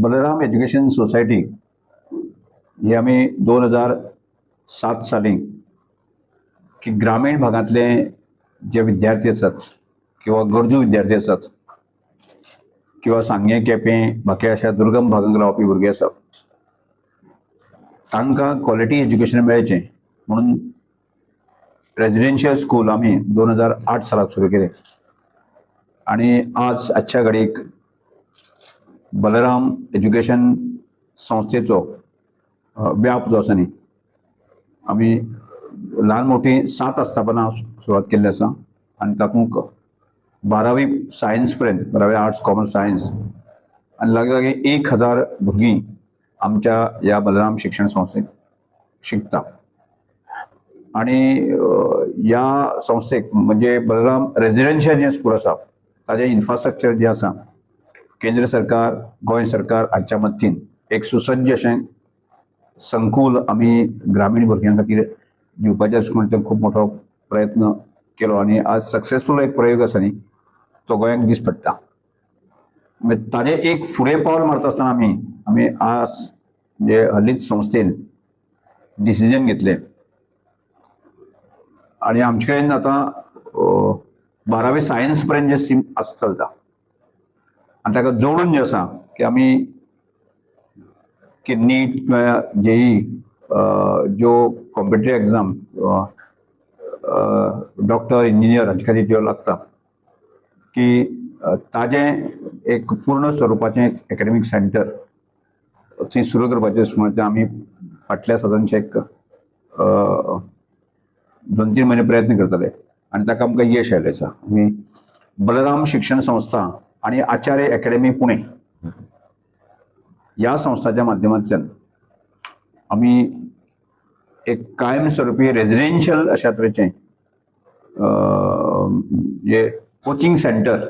Balram education society ही आम्ही 2007 साली की ग्रामीण भागातले जे विद्यार्थी असतात किंवा गरजू विद्यार्थी असतात किंवा सांगे केपें बाकी अशा दुर्गम भागांक रावपी भुरगे असतात तांकां क्वॉलिटी एज्युकेशन मेळचें म्हणून रेजिडेन्शियल स्कूल आम्ही 2008 सालाक सुरू केले आणि आजच्या घडीक बलराम एज्युकेशन संस्थेचो व्याप जो आसा न्ही आमी ल्हान मोठी 7 आस्थापनां सुरवात केल्ली आसा आनी तातूंत 12वी सायन्स पर्यंत 12वी आर्ट्स कॉमर्स सायन्स आनी लागीं 1000 भुरगीं आमच्या ह्या बलराम शिक्षण संस्थेत शिकता आणि ह्या संस्थेक म्हणजे बलराम रेजिडेन्शियल जे स्कूल आसा ताजें इन्फ्रास्ट्रक्चर जें आसा केंद्र सरकार गोंय सरकार हाच्या मदतीन एक सुसज्ज अशें संकुल आमी ग्रामीण भुरग्यां खातीर दिवपाच्या दृश्टीन खूब मोठो प्रयत्न केलो आणि आज सक्सेसफूल एक प्रयोग आसा न्ही तो गोंयांक दीस पडटा ताजें एक फुडें पावल मारता आसतना आमी आज म्हणजे हल्लीच संस्थेन डिसिजन घेतलें आणि आमचे कडेन आतां 12वी सायन्स पर्यंत जे स्ट्रीम चलता आनी ताका जोडून जे आसा की आमी की नीट किंवा जेई ज्यो कॉम्पिटेटिव्ह एग्जाम डॉक्टर इंजिनियर हाचे खातीर ज्यो लागता की ताजें एक पूर्ण स्वरुपाचें एकेडमीक सेंटर थंय सुरू करपाचें म्हणून आमी फाटल्या साधारणशे एक 2-3 म्हयने प्रयत्न करतले आनी ताका आमकां यश आयलें आसा आमी बलराम शिक्षण संस्था आणि आचार्य अकॅडमी पुणे ह्या संस्थांच्या माध्यमांतल्यान आमी एक कायमस्वरुपी रेजिडेन्शियल अशा तरेचें जे कोचिंग सेंटर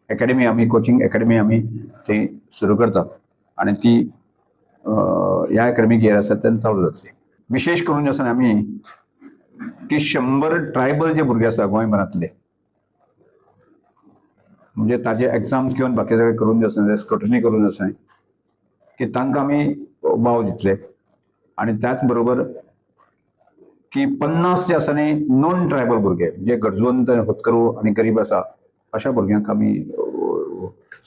अकॅडमी आमी कोचिंग अकॅडमी आमी थंय सुरू करतात आणि ती ह्या अकॅडमीक येर आसा तेन्ना चालू जातली विशेष करून जे आसा आमी की 100 ट्रायबल जे भुरगे आसा गोंयभरांतले म्हणजे ताजे एग्जाम्स घेवन बाकी सगळे करून जे आसा स्क्रुटनी करून जे आसा की तांकां आमी वाव दितले आणि त्याच बरोबर की 50 जे आसा न्ही नॉन ट्रायबल भुरगे जे गरजवंत होतकरू आणि गरीब आसा अशा भुरग्यांक आमी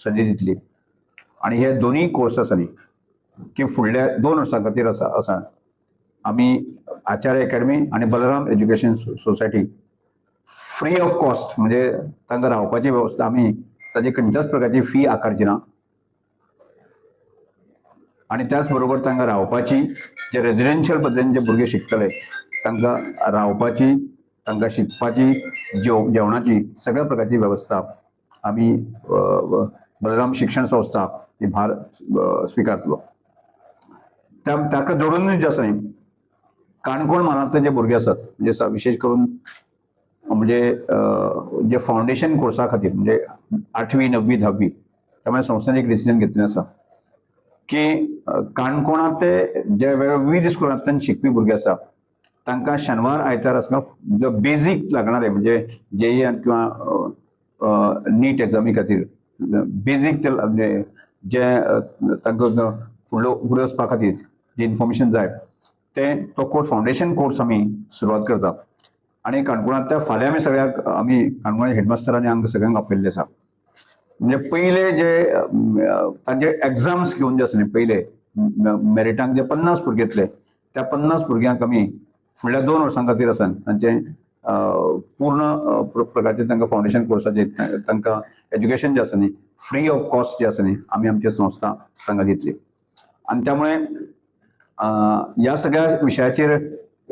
संदी दितली आणि हे दोन्ही कोर्स आसा न्ही की फुडल्या 2 वर्सां खातीर आसा आमी आचार्य अकॅडमी आणि Balram education society free of cost म्हणजे तांकां रावपाची वेवस्था आमी ताजी खंयच्याच प्रकारची फी आकारची ना आणि त्याच बरोबर तांकां रावपाची जे रेजिडेन्शियल पद्दतीन जे भुरगे शिकतले तांकां रावपाची तांकां शिकपाची जेवणाची सगळ्या प्रकारची वेवस्था आमी बलराम शिक्षण संस्था ही भार स्विकारतलो ताका जोडूनच जे आसा न्ही काणकोण म्हालांतले जे भुरगे आसात म्हणजे विशेष करून म्हणजे जे फाउंडेशन कोर्सा खातीर म्हणजे 8वी 9वी 10वी त्यामुळे संस्थेन एक डिसिजन घेतलें आसा की काणकोणांतले जे विविध स्कुलांतल्यान शिकपी भुरगे आसा तांकां शेनवार आयतार आसता जो बेजीक लागणारे म्हणजे जेई किंवा नीट एग्जामी खातीर बेजीक म्हणजे जे तांकां फुडें वचपा खातीर जे इन्फॉर्मेशन जाय तो कोर्स फाउंडेशन कोर्स आमी सुरवात करता आणि काणकोणांतल्या फाल्यां आमी सगळ्याक आमी काणकोणा हेडमास्टरांनी हांगा सगळ्यांक आपयल्ले आसा म्हणजे पहिले जे तांचे एग्जाम्स घेवन जे आसा न्ही पहिले मेरिटांक जे 50 भुरगे येतले त्या 50 भुरग्यांक आमी फुडल्या 2 वर्सां खातीर आसा तांचे पूर्ण प्रकारचे तांकां फाउंडेशन कोर्साचे तांकां एज्युकेशन जे आसा न्ही फ्री ऑफ कॉस्ट जे आसा न्ही आमी आमची संस्था तांकां दितली आणि त्यामुळे ह्या सगळ्या विशयाचेर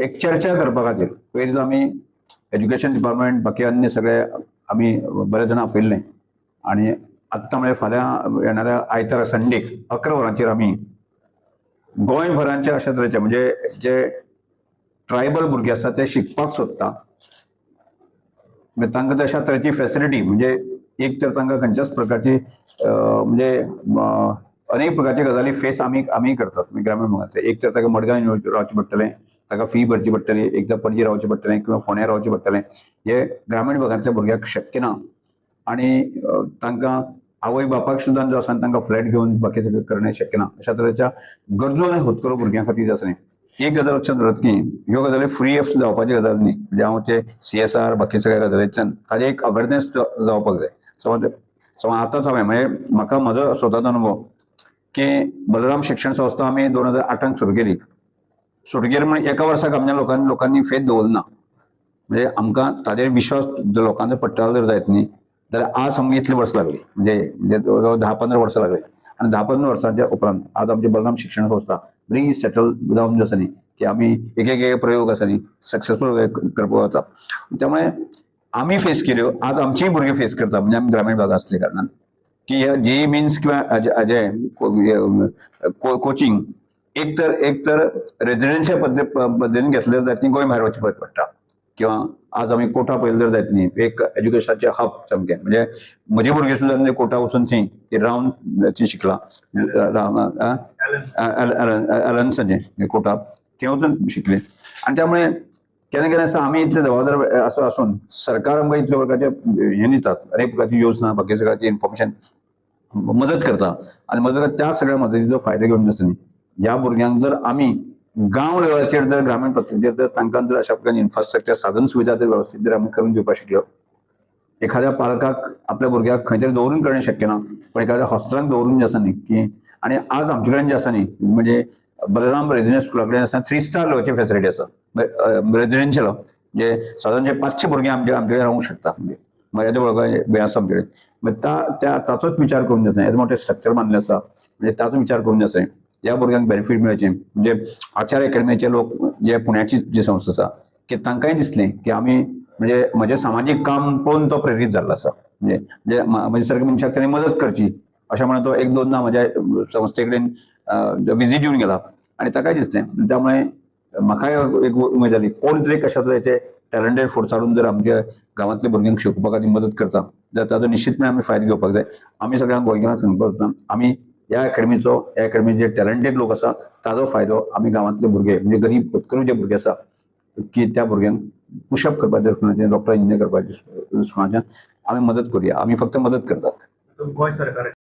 एक चर्चा करपा खातीर पयलीं आमी एज्युकेशन डिपार्टमेंट बाकी अन्य सगळे आमी बरेच जाणां आपयल्ले आणि आत्तां म्हणजे फाल्यां येणाऱ्या आयतार संडेक 11 वरांचेर आमी गोंयभरांचे अशा तरेचे म्हणजे जे ट्रायबल भुरगे आसा ते शिकपाक सोदता म्हणजे तांकां अशा तरेची फॅसिलिटी म्हणजे एक तर तांकां खंयच्याच प्रकारची म्हणजे अनेक प्रकारची गजाली फेस आमी करतात ग्रामीण भागांतले एक तर ताका मडगांव रावचें पडटलें ताका फी भरची पडटली एकदां पणजी रावचें पडटलें किंवा फोंड्या रावचें पडटलें हे ग्रामीण भागांतल्या भुरग्याक शक्य ना आणि तांकां आवय बापाक सुद्धा जो आसा तांकां फ्लॅट घेवन बाकी सगळें करणें शक्य ना. अशा तरेच्या गरजू आनी होतकरो भुरग्यां खातीर आसा न्ही. एक गजाल लक्षात दवरात की ह्यो गजाली फ्री ऑफ जावपाची गजाल न्ही. म्हणजे हांव ते CSR बाकी सगळ्या गजालींतल्यान ताजी एक अवेरनेस जावपाक जाय. समज आतांच हांवें म्हणजे म्हाका म्हजो स्वताचो अनुभव की बलराम शिक्षण संस्था आमी 2008 सुरू केली. सुरू केली म्हणजे एका वर्साक आमच्या लोकांनी फेथ दवरना. म्हणजे आमकां ताजेर विश्वास लोकांचो पडटालो जर जायत न्ही जाल्यार आज आमकां इतली वर्सां लागली. म्हणजे 10-15 वर्सां लागली. आणि 10-15 वर्सांच्या उपरांत आज आमची बलराम शिक्षण संस्था बरी सेटल जावन आसा न्ही की आमी एक प्रयोग आसा न्ही सक्सेसफूल करपाक वता. त्यामुळे आमी फेस केल्यो आज आमचीय भुरगे फेस करता. म्हणजे आमी ग्रामीण भागात असले कारणान की JEE मेन्स किंवा हाजे कोचिंग एक तर रेजिडेन्शियल पद्दतीन घेतले जायत न्ही, गोंय भायर वचचें पडटा. किंवा आज आमी कोटा पळयलें जर जायत न्ही, एक एज्युकेशनाचे हब सामकें. म्हणजे म्हजे भुरगे सुद्दां कोटा वचून थंय रावन शिकला. एलन्साचें कोटा थंय वचून शिकले. आनी त्यामुळे केन्ना केन्ना दिसता आमी इतले जबाबदार असो आसून सरकार आमकां इतल्या प्रकारचे हे दितात, अनेक प्रकारची योजना बाकी सगळ्याची इन्फॉर्मेशन मदत करता. आणि मदत त्या सगळ्या मदतीचो फायदो घेवन आसा न्ही ह्या भुरग्यांक जर आमी गांव लेवलाचेर जर ग्रामीण पातळीचेर जर तांकां जर अशा प्रकारची इन्फ्रास्ट्रक्चर साधन सुविधा जर व्यवस्थित जर आमी करून दिवपाक शिकलो. एखाद्या पालकाक आपल्या भुरग्याक खंय तरी दवरून करणें शक्य ना, पण एखाद्या हॉस्टेलांत दवरून जे आसा न्ही की आणि आज आमचे कडेन जे आसा न्ही म्हणजे बलराम रेजिडेंट स्कुला कडेन आसा 3 स्टार लेवलची फॅसिलिटी आसा. रेजिडेन्शियल म्हणजे साधारण 500 भुरगे आमचे कडेन रावूंक शकता. म्हणजे माझ्या वेळ आसा आमचे कडेन. ताचोच विचार करून जे आसा येदो मोठे स्ट्रक्चर बांदलें आसा. म्हणजे ताचो विचार करून जे आसा ह्या भुरग्यांक बेनिफीट मेळचें. म्हणजे आचार्य अकॅडमीचे लोक जे पुण्याची जी संस्था आसा की तांकांय दिसलें की आमी म्हणजे म्हजें सामाजीक काम पळोवन तो प्रेरीत जाल्लो आसा. म्हणजे म्हजे सारक्या मनशाक ताणें मदत करची अशें म्हणून तो 1-2दा म्हज्या संस्थे कडेन विजीट दिवन गेला. आणि ताकाय दिसलें. त्यामुळे म्हाकाय एक उमेद जाली कोण तरी कशाचो हेचे टॅलंटेड फोर्साडून जर आमच्या गांवांतल्या भुरग्यांक शिकोवपा खातीर मदत करता जाल्यार ताचो निश्चितपणे आमी फायदो घेवपाक जाय. आमी सगळ्या गोंयकारांक सांगपाक आमी ह्या अकॅडमीचे जे टॅलंटेड लोक आसा ताचो फायदो आमी गांवांतले भुरगे म्हणजे गरीब होतकरू जे भुरगे आसा की त्या भुरग्यांक पुशअप करपाचें डॉक्टर इंजिनियर करपाचें आमी मदत करुया. आमी फक्त मदत करतात. गोंय सरकार